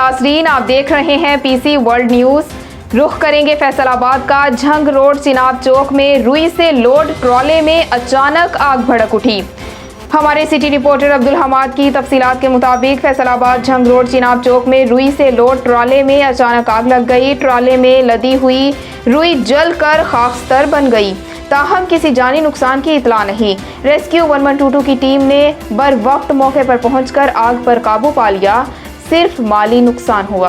नाजरीन, आप देख रहे हैं पीसी वर्ल्ड न्यूज। रुख करेंगे फैसलाबाद का। झंग रोड चिनाब चौक में रुई से लोड ट्रॉले में अचानक आग भड़क उठी। हमारे सिटी रिपोर्टर अब्दुल हमाद की तफसीलात के मुताबिक फैसलाबाद झंग रोड चिनाब चौक में रुई से लोड ट्रॉले में अचानक आग लग गई। ट्रॉले में लदी हुई रुई जलकर खाकस्तर बन गई। ताहम किसी जानी नुकसान की इतला नहीं। रेस्क्यू 1122 की टीम ने बर वक्त मौके पर पहुंचकर आग पर काबू पा लिया। सिर्फ माली नुकसान हुआ।